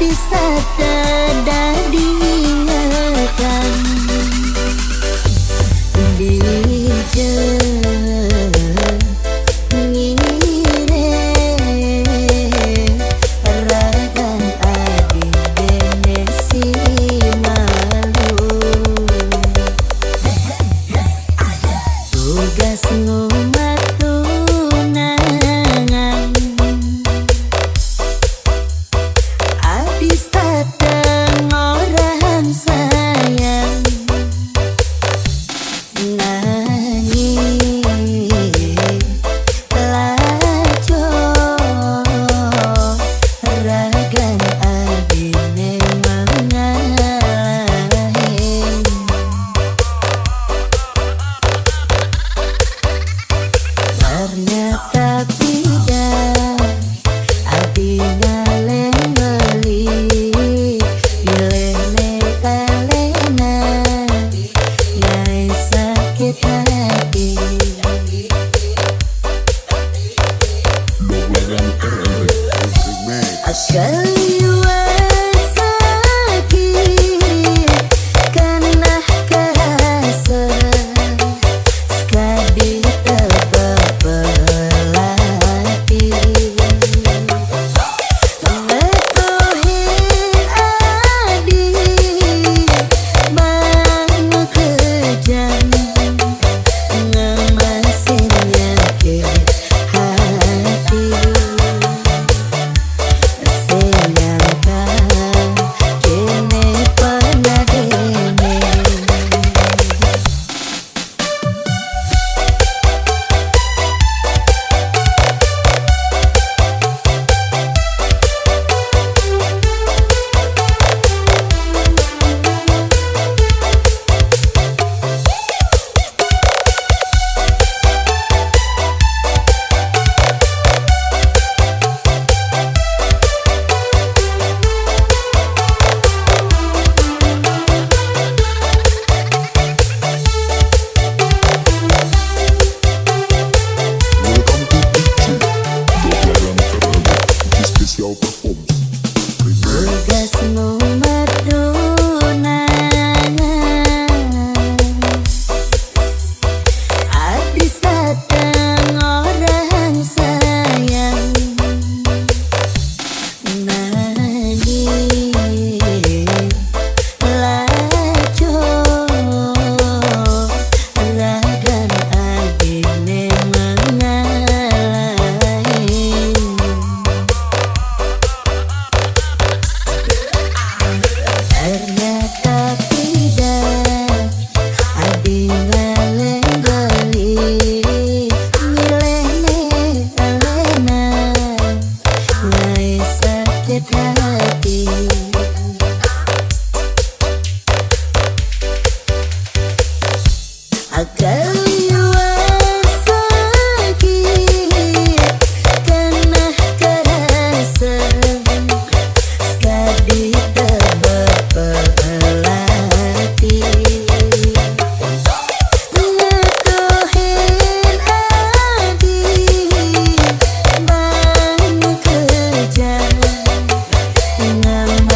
bisa terdadikan di ragan adi denesi malu tugas ngumat tunangan abis dateng orang sayang nyanyi lajo ragan adine mangalahin ternyata tidak adina lembeli ilene kalena nyai sakit hati Kaliwat sakit karena kerasa sekali tebak pelati ngetohin adi banyak kejam ngemasin nyakit hati senyangka kene pernah dene tugas ngumat tunangan abis dateng orang sayang nani lajo ragan adine mangalahin ternyata tidak adina lembeli milene alena nyai sakit hati Kaliwat sakit karena kerasa sekali tebak pelati ngetohin adi banyak kejam ngemasin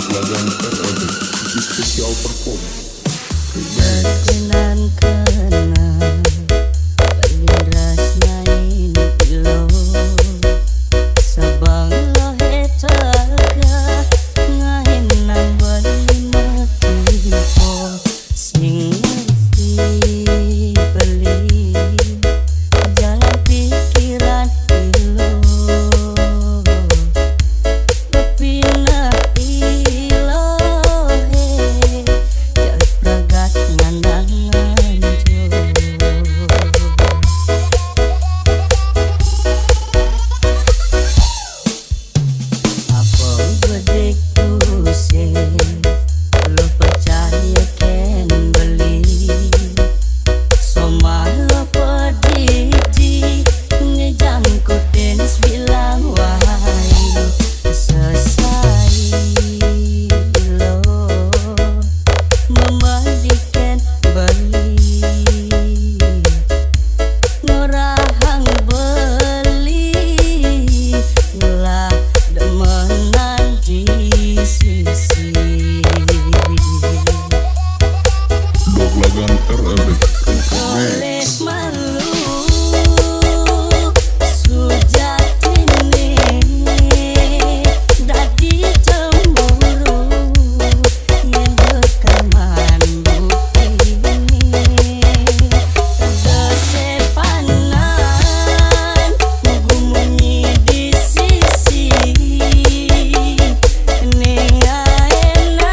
Lagan terlebih spesial perform. Berkenan-kenan Paling rasnain ilo Sabang lo hetaga Ngahin nang bali matipo Sing ngerti beli Jalan pikiran ilo Pepina ilo Jauh pragat ngandangan jo Apa gede kuse Lo percaya ken beli Soma lo pedidi Ngejang ku tenis bilang wahai Selesai lo Memandikan beli Ngorahang beli Ngelah demenan di sisi Dok lagan terlebih Oleh malu Sujatini Dadi cemburu Yang rekaman bukini Kesepanan Gumunyi di sisi Nengaena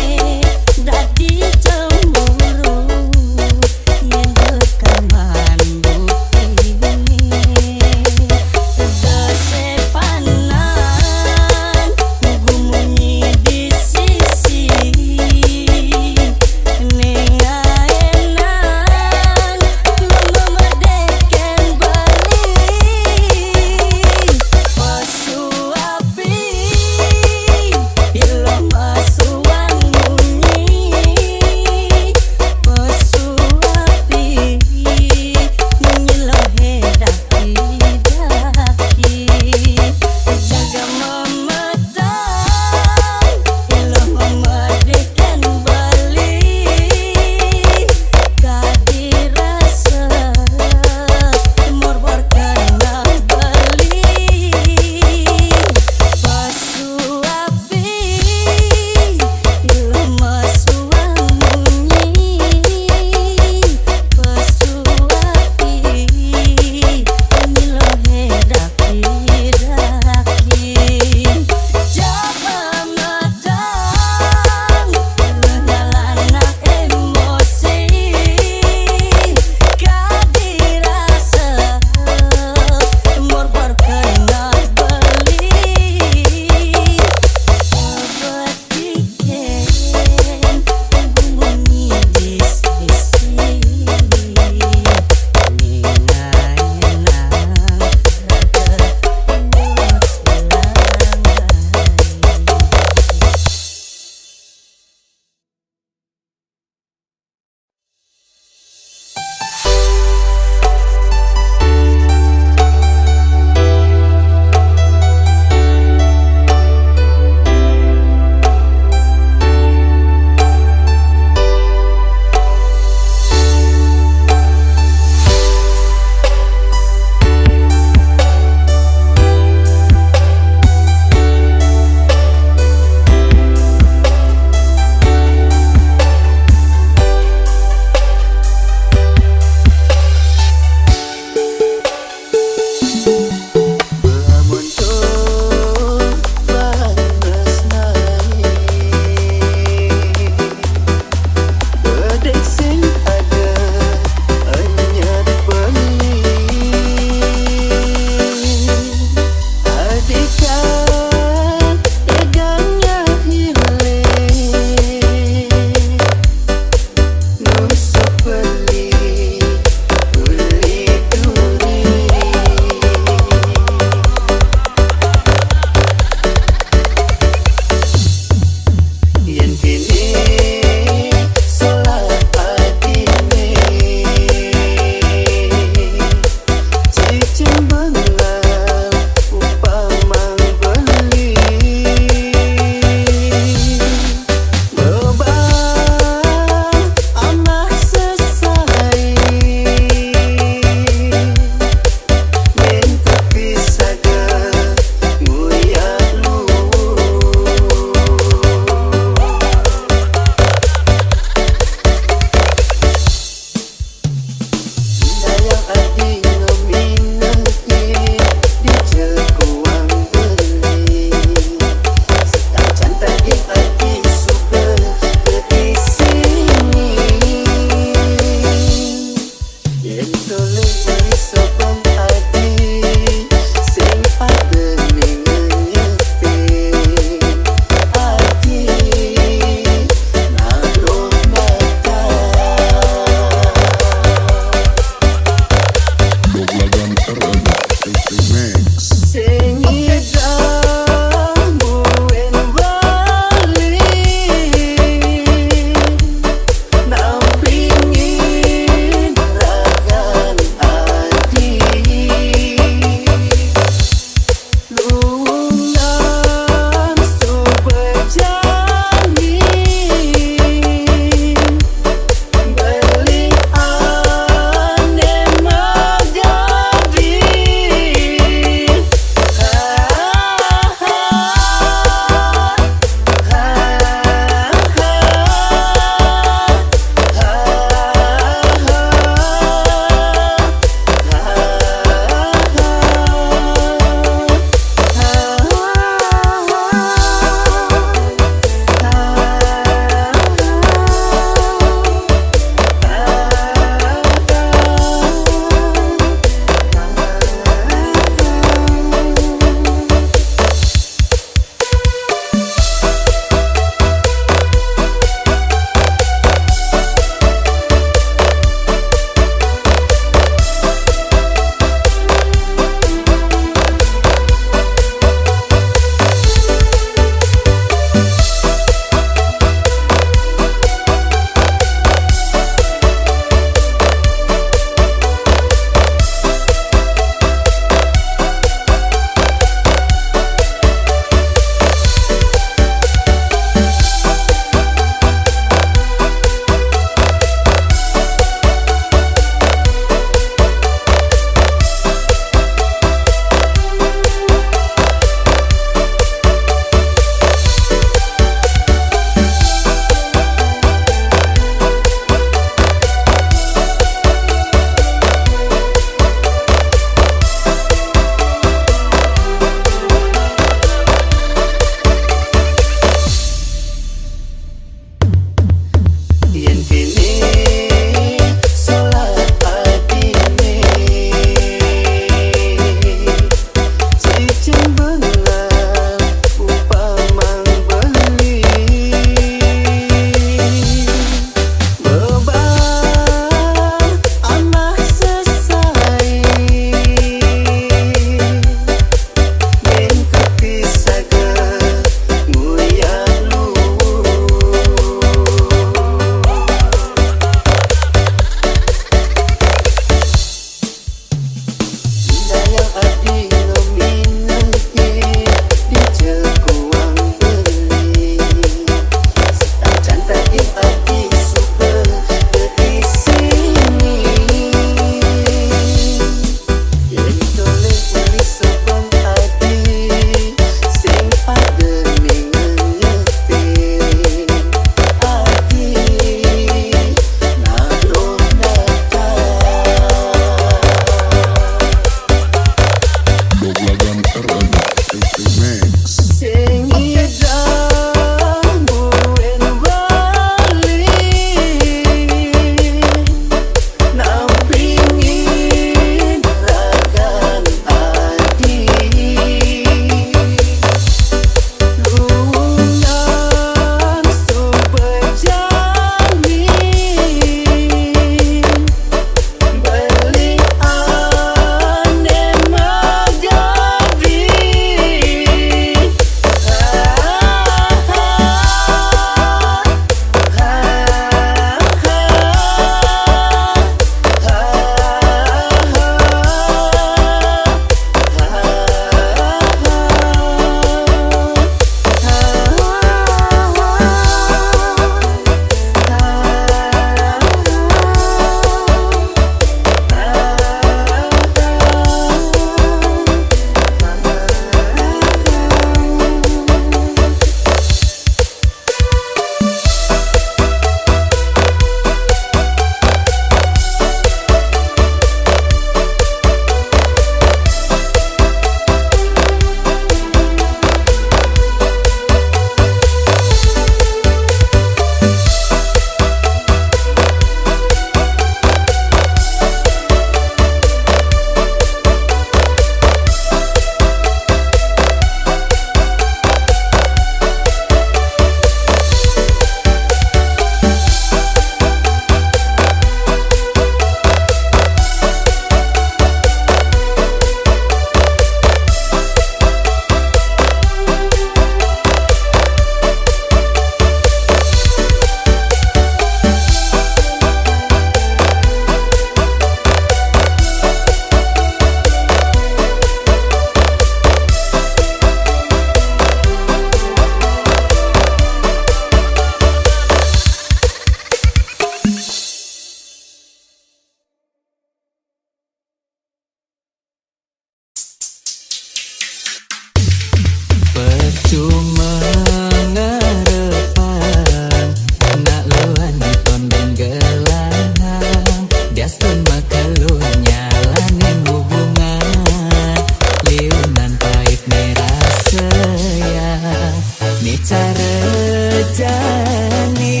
layani,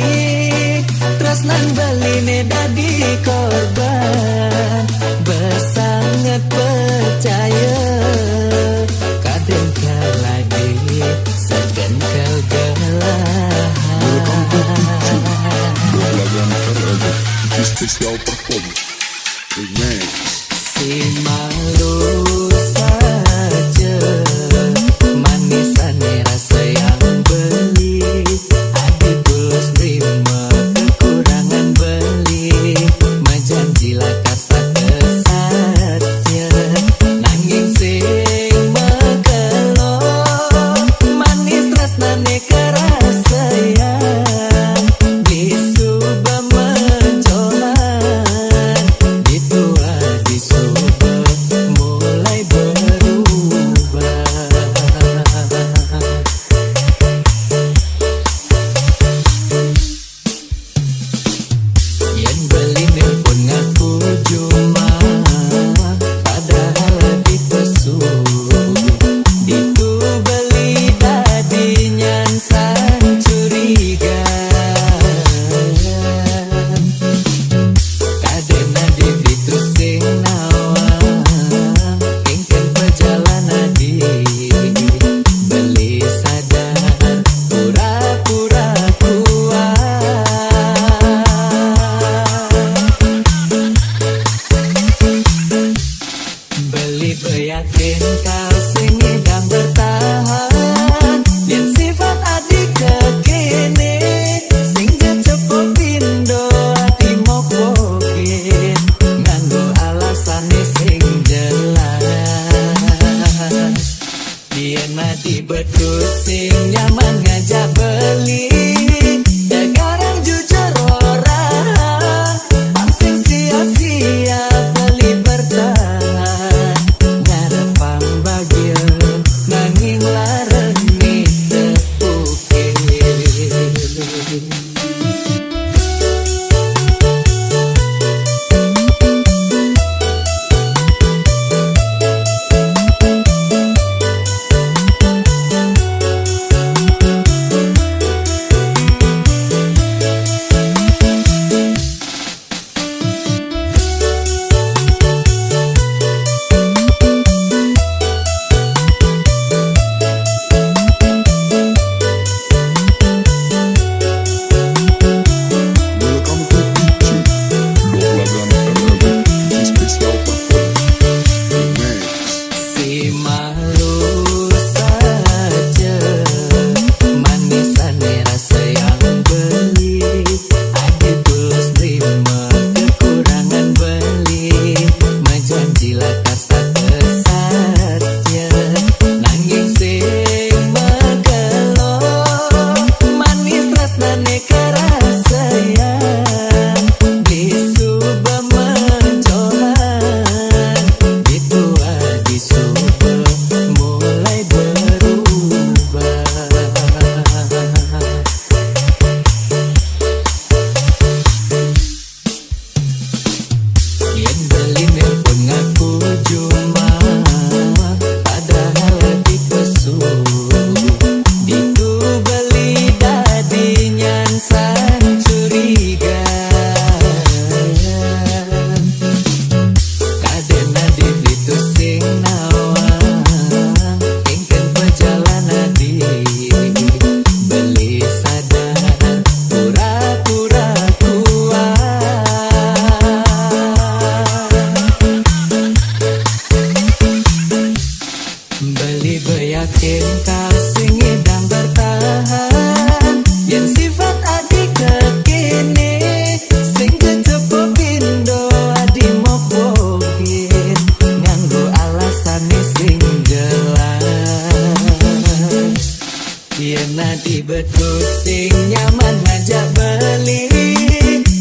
tresnan beline dadi korban, bersangat percaya kadang kaladi segan kegelahan. Belagan terada spesial perform remix. Si malu saja manisannya rasa yang beli, hati tulus terima kekurangan beli, menjanjilah kasa kesatya nanging sing mekelo, manis tresnane kerasa sayang disuba mencolan, ditua disuba mulai berubah. Yang beli pun ngaku cuma, padahal dipesu, ditu beli tadi nyansan curiga. Kadena dibitu sing nawa, ingken perjalanan di beli sadar pura-pura kuat. Beli beyakin kau sing ngidam bertahan, yang sifat adik kekini sing kecepok pindo ati mokokin, nganggo alasan sing jelas. Dia mati betul sing nyaman ngajak beli, sekarang jujur orang pangsing sia-sia beli bertahan, ngarepang bahagia nanging lareni tepukir. Welcome to DJ Belagan terada spesial perform remix. Si malu saja manisannya rasa yang beli, hati tulus terima kekurangan beli, menjanjilah kasa kesatya nanging sing mekelo, manis tresnane kerasa sayang disuba mencolan, ditua disuba mulai berubah. Yang beli pun ngaku cuma, padahal dipesu, ditu beli tadi nyansan curiga. Kadena dibitu sing nawa, ingken perjalanan di beli sadar pura-pura kuat. Beli beyakin kau sing ngidam bertahan, yang sifat adik kekini sing kecepok pindo adi mokokin, nganggo alasan sing jelas. Yen nadi betul sing nyaman ngajak beli,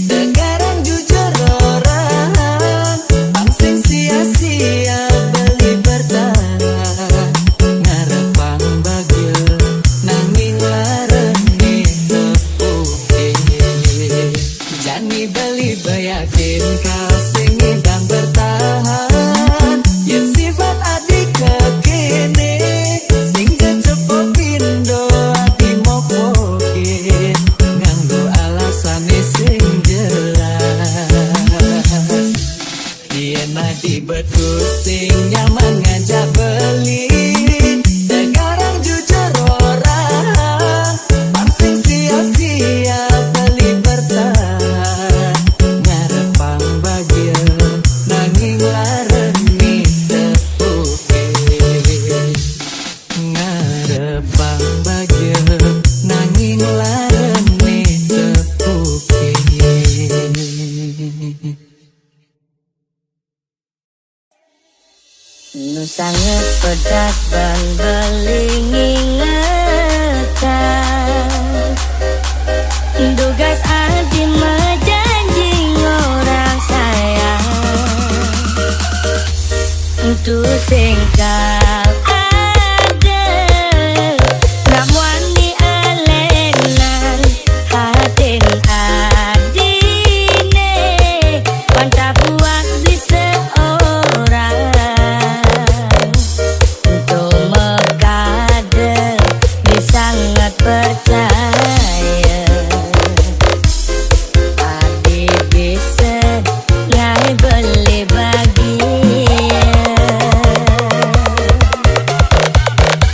sekarang jujur orang pangsing sia-sia beli bertahan, ngarepang bahagia nanging lareni tepukir. Jani beli beyakin kau sing ngidam bertahan, yang sifat adik kekini sing kecepok pindo ati mokokin, sangat pedas bang beling ingetan Dugas adi menjanji orang sayang Untuk singkap ada Namun ni alenan Hatin adine Pantah buat di seorang Untuk mengkader Dia sangat percaya Adi bisa ngai beli bagi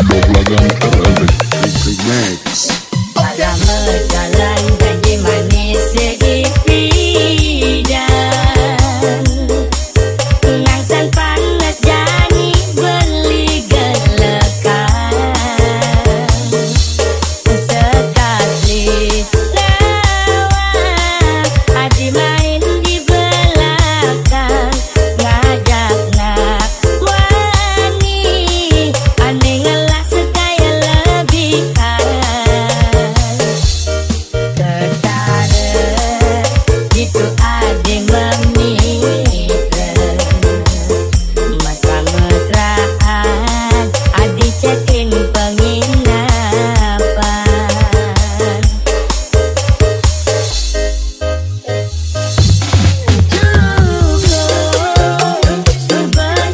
Goblagan Arabic Remix. Pada berjalan janji manis seipidan Ngangsan panas jani beli gelekan Sekali lawak Adi main di belakang Ngajak nak wani Aneh ngelak sekaya lebihan Tertarik gitu Adi memikir Masa mesraan Adi cekin penginapan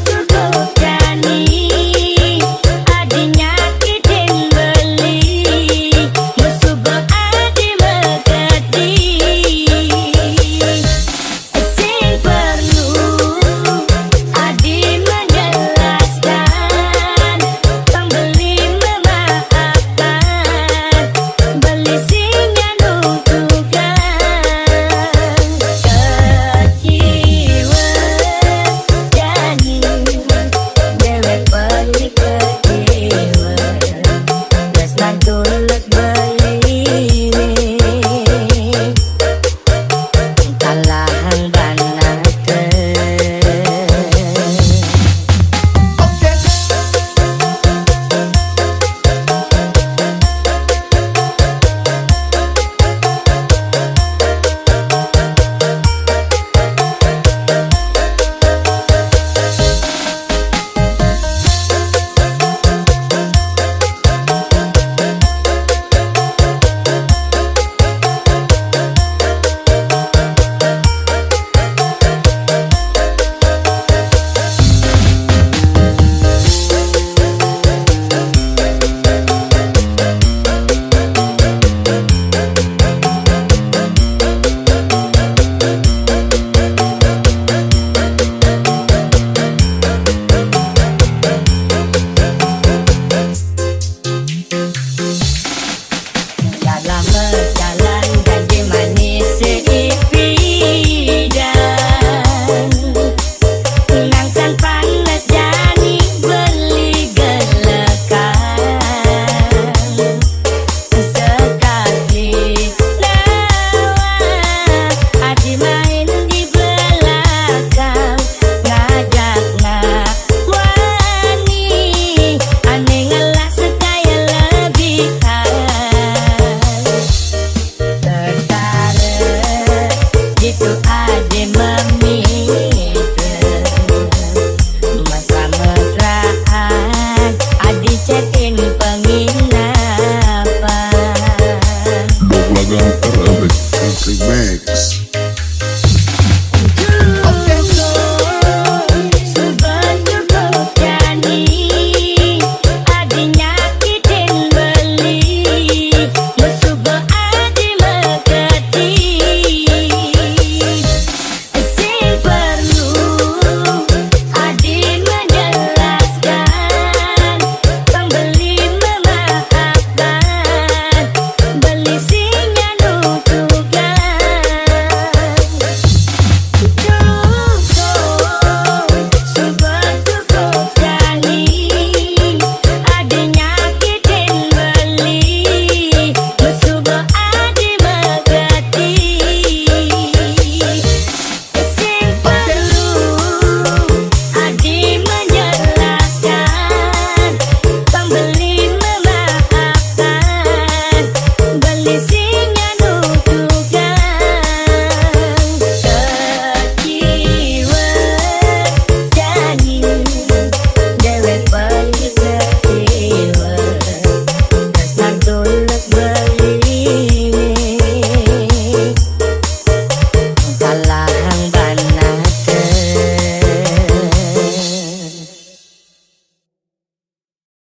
Cukup jani Adi nyakitin beli Musugo Adi mengerti Sing perlu Adi menjelaskan Pembeli memaafkan Beli singnya nuntukan Keciwa jani Dewek beli keciwa Desnan tulus beli Talahan banakan Dalam berjalan janji manis seipidan Ngangsan panas jani beli gelekan Sekali lawak Adi main di belakang Ngajak nak wani Aneh ngelak sekaya lebihan Tertarik gitu Adi memikir Masa mesraan Adi cekin penginapan Goblagan Arabic Remix.